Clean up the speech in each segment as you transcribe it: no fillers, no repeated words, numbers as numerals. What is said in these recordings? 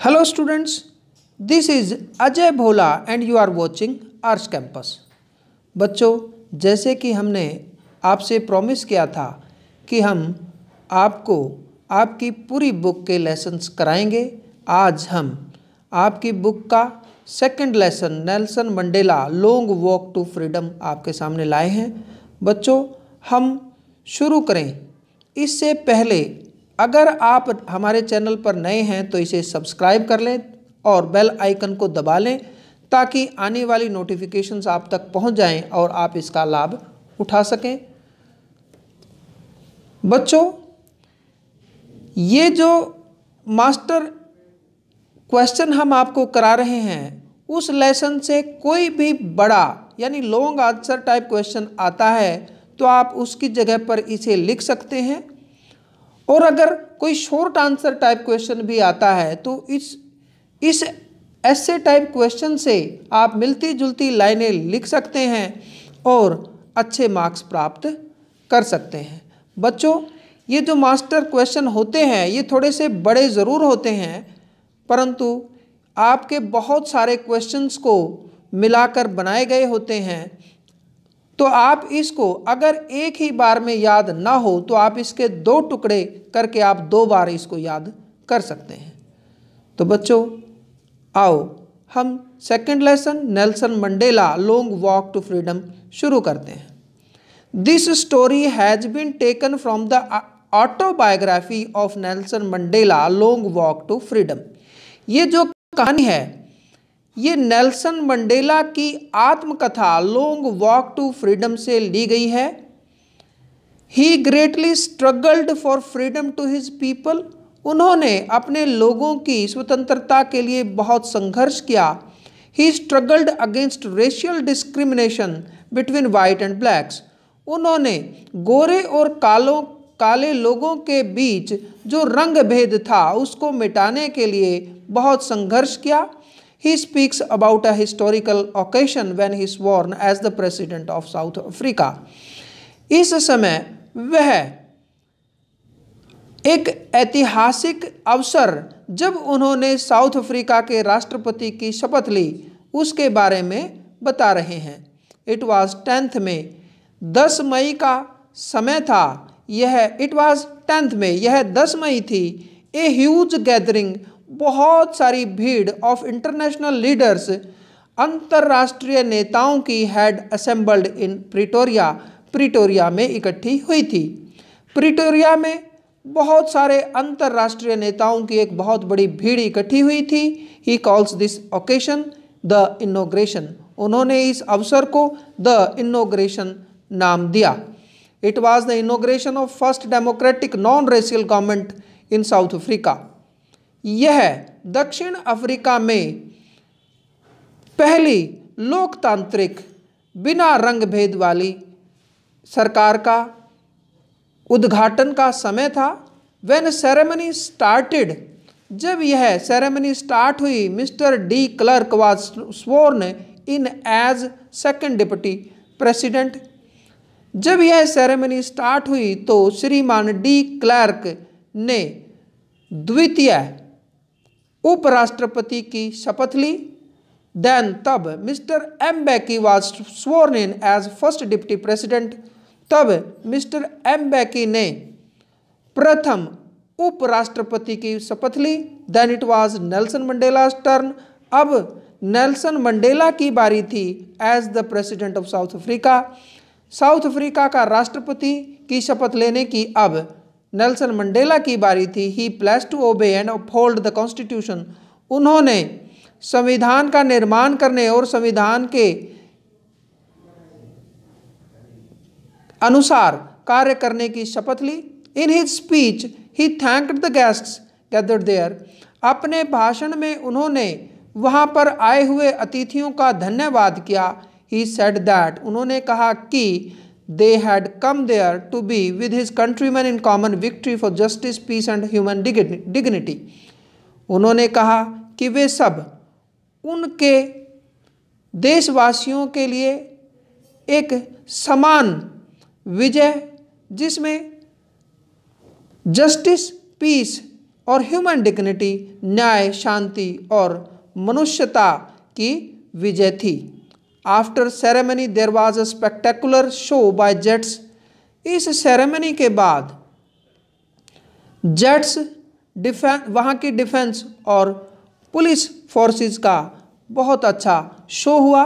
Hello students, this is Ajay Bhola and you are watching arts campus. बच्चों, जैसे कि हमने आपसे प्रॉमिस किया था कि हम आपको आपकी पूरी बुक के लेसन्स कराएंगे। आज हम आपकी बुक का second lesson Nelson Mandela Long Walk to Freedom आपके सामने लाए हैं। बच्चों, हम शुरू करें इससे पहले अगर आप हमारे चैनल पर नए हैं तो इसे सब्सक्राइब कर लें और बेल आइकन को दबा लें ताकि आने वाली नोटिफिकेशंस आप तक पहुंच जाएं और आप इसका लाभ उठा सकें। बच्चों, ये जो मास्टर क्वेश्चन हम आपको करा रहे हैं उस लेसन से कोई भी बड़ा यानी लॉन्ग आंसर टाइप क्वेश्चन आता है तो आप उसकी जगह पर इसे लिख सकते हैं, और अगर कोई शॉर्ट आंसर टाइप क्वेश्चन भी आता है तो इस ऐसे टाइप क्वेश्चन से आप मिलती जुलती लाइनें लिख सकते हैं और अच्छे मार्क्स प्राप्त कर सकते हैं। बच्चों, ये जो मास्टर क्वेश्चन होते हैं ये थोड़े से बड़े ज़रूर होते हैं, परंतु आपके बहुत सारे क्वेश्चंस को मिलाकर बनाए गए होते हैं, तो आप इसको अगर एक ही बार में याद ना हो तो आप इसके 2 टुकड़े करके आप 2 बार इसको याद कर सकते हैं। तो बच्चों, आओ हम second lesson Nelson Mandela Long Walk to Freedom शुरू करते हैं। This story has been taken from the autobiography of Nelson Mandela Long Walk to Freedom. ये जो कहानी है ये नेल्सन मंडेला की आत्मकथा लॉन्ग वॉक टू फ्रीडम से ली गई है। He greatly struggled for freedom to his people. उन्होंने अपने लोगों की स्वतंत्रता के लिए बहुत संघर्ष किया। He struggled against racial discrimination between white and blacks. उन्होंने गोरे और काले लोगों के बीच जो रंग भेद था उसको मिटाने के लिए बहुत संघर्ष किया। He speaks about a historical occasion when he sworn as the president of South Africa. इस समय वह एक ऐतिहासिक अवसर जब उन्होंने साउथ अफ्रीका के राष्ट्रपति की शपथ ली उसके बारे में बता रहे हैं। It was 10th में 10 मई का समय था। It was 10th में यह 10 मई थी। A huge gathering, बहुत सारी भीड़ ऑफ इंटरनेशनल लीडर्स, अंतर्राष्ट्रीय नेताओं की हैड असेंबल्ड इन प्रिटोरिया में इकट्ठी हुई थी। प्रिटोरिया में बहुत सारे अंतर्राष्ट्रीय नेताओं की एक बहुत बड़ी भीड़ इकट्ठी हुई थी। He calls this occasion the inauguration. उन्होंने इस अवसर को द इनॉग्रेशन नाम दिया। It was the inauguration of first democratic non racial government in south Africa. यह दक्षिण अफ्रीका में पहली लोकतांत्रिक बिना रंग भेद वाली सरकार का उद्घाटन का समय था। व्हेन सेरेमनी स्टार्टेड, जब यह सेरेमनी स्टार्ट हुई, Mr de Klerk was sworn in as second deputy president. जब यह सेरेमनी स्टार्ट हुई तो श्रीमान डी क्लर्क ने द्वितीय उपराष्ट्रपति की शपथ ली। देन तब Mr Mbeki was sworn in as first deputy president. तब मिस्टर एम्बेकी ने प्रथम उपराष्ट्रपति की शपथ ली। Then it was Nelson Mandela's turn. अब नेल्सन मंडेला की बारी थी as the president of South Africa. South Africa का राष्ट्रपति की शपथ लेने की अब नेल्सन मंडेला की बारी थी। He place to obey and uphold the constitution. उन्होंने संविधान का निर्माण करने और संविधान के अनुसार कार्य करने की शपथ ली। In his speech he thanked the guests gathered there. अपने भाषण में उन्होंने वहां पर आए हुए अतिथियों का धन्यवाद किया। ही सेड दैट, उन्होंने कहा कि they had come there to be with his countrymen in common victory for justice, peace and human dignity. उन्होंने कहा कि वे सब उनके देशवासियों के लिए एक समान विजय जिसमें जस्टिस, पीस और ह्यूमन डिग्निटी, न्याय, शांति और मनुष्यता की विजय थी। After ceremony there was a spectacular show by jets. इस सेरेमनी के बाद जेट्स वहाँ की डिफेंस और पुलिस फोर्सेस का बहुत अच्छा शो हुआ।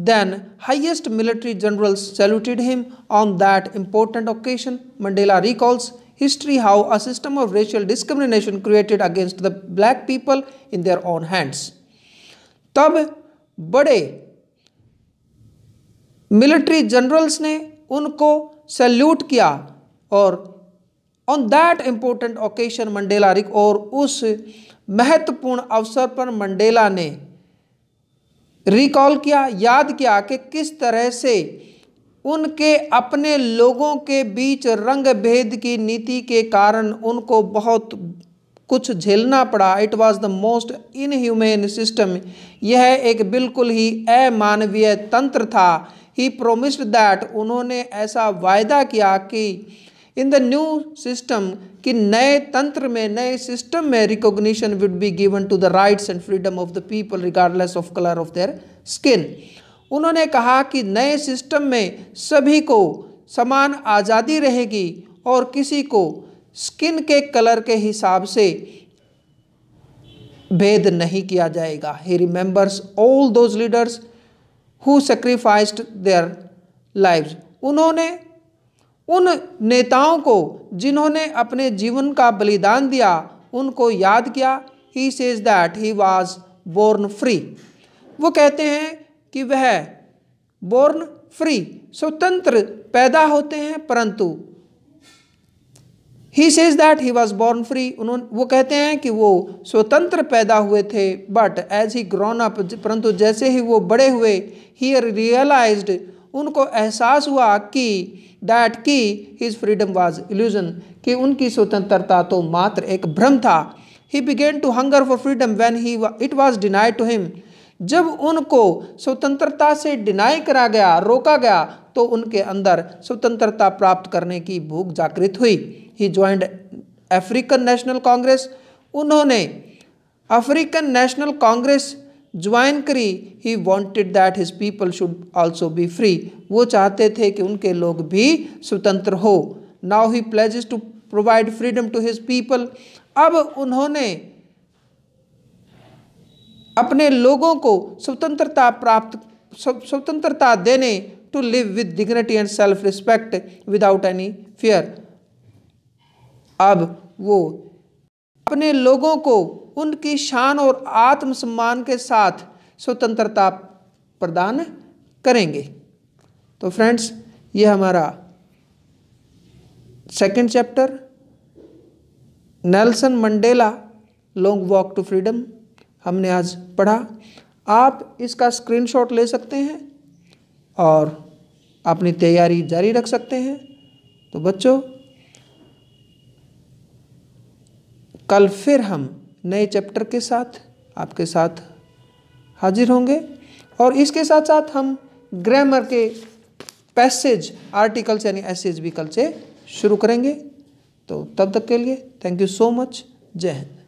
Then highest military generals saluted him on that important occasion. Mandela recalls history how a system of racial discrimination created against the black people in their own hands। तब बड़े military generals ने उनको salute किया और on that important occasion Mandela और उस महत्वपूर्ण अवसर पर मंडेला ने रिकॉल किया, याद किया कि किस तरह से उनके अपने लोगों के बीच रंग भेद की नीति के कारण उनको बहुत कुछ झेलना पड़ा। It was the most inhumane system. यह एक बिल्कुल ही अमानवीय तंत्र था। ही प्रोमिस्ड दैट, उन्होंने ऐसा वायदा किया कि इन द न्यू सिस्टम, कि नए तंत्र में, नए सिस्टम में recognition would be given to the rights and freedom of the people regardless of colour of their skin. उन्होंने कहा कि नए सिस्टम में सभी को समान आज़ादी रहेगी और किसी को स्किन के कलर के हिसाब से भेद नहीं किया जाएगा। He remembers all those leaders who sacrificed their lives. उन्होंने उन नेताओं को जिन्होंने अपने जीवन का बलिदान दिया, उनको याद किया। He says that he was born free. वो कहते हैं कि वह बोर्न फ्री, स्वतंत्र पैदा होते हैं, परंतु he says that he was born free, वो कहते हैं कि वो स्वतंत्र पैदा हुए थे, but as he grown up, परंतु जैसे ही वो बड़े हुए, ही रियलाइज्ड, उनको एहसास हुआ कि दैट की हिज फ्रीडम वाज इल्यूजन, कि उनकी स्वतंत्रता तो मात्र एक भ्रम था। He began to hunger for freedom when it was denied to him. जब उनको स्वतंत्रता से डिनाई करा गया, रोका गया, तो उनके अंदर स्वतंत्रता प्राप्त करने की भूख जागृत हुई। He joined African National Congress. उन्होंने अफ्रीकन नेशनल कांग्रेस ज्वाइन करी। He wanted that his people should also be free. वो चाहते थे कि उनके लोग भी स्वतंत्र हो। Now he pledges to provide freedom to his people. अब उन्होंने अपने लोगों को स्वतंत्रता देने, to live with dignity and self respect without any fear. अब वो अपने लोगों को उनकी शान और आत्मसम्मान के साथ स्वतंत्रता प्रदान करेंगे। तो फ्रेंड्स, ये हमारा second chapter Nelson Mandela Long Walk to Freedom हमने आज पढ़ा। आप इसका स्क्रीनशॉट ले सकते हैं और अपनी तैयारी जारी रख सकते हैं। तो बच्चों, कल फिर हम नए चैप्टर के साथ आपके साथ हाजिर होंगे और इसके साथ साथ हम ग्रामर के पैसेज, आर्टिकल्स यानी एसेज भी कल से शुरू करेंगे। तो तब तक के लिए थैंक यू सो मच। जय हिंद।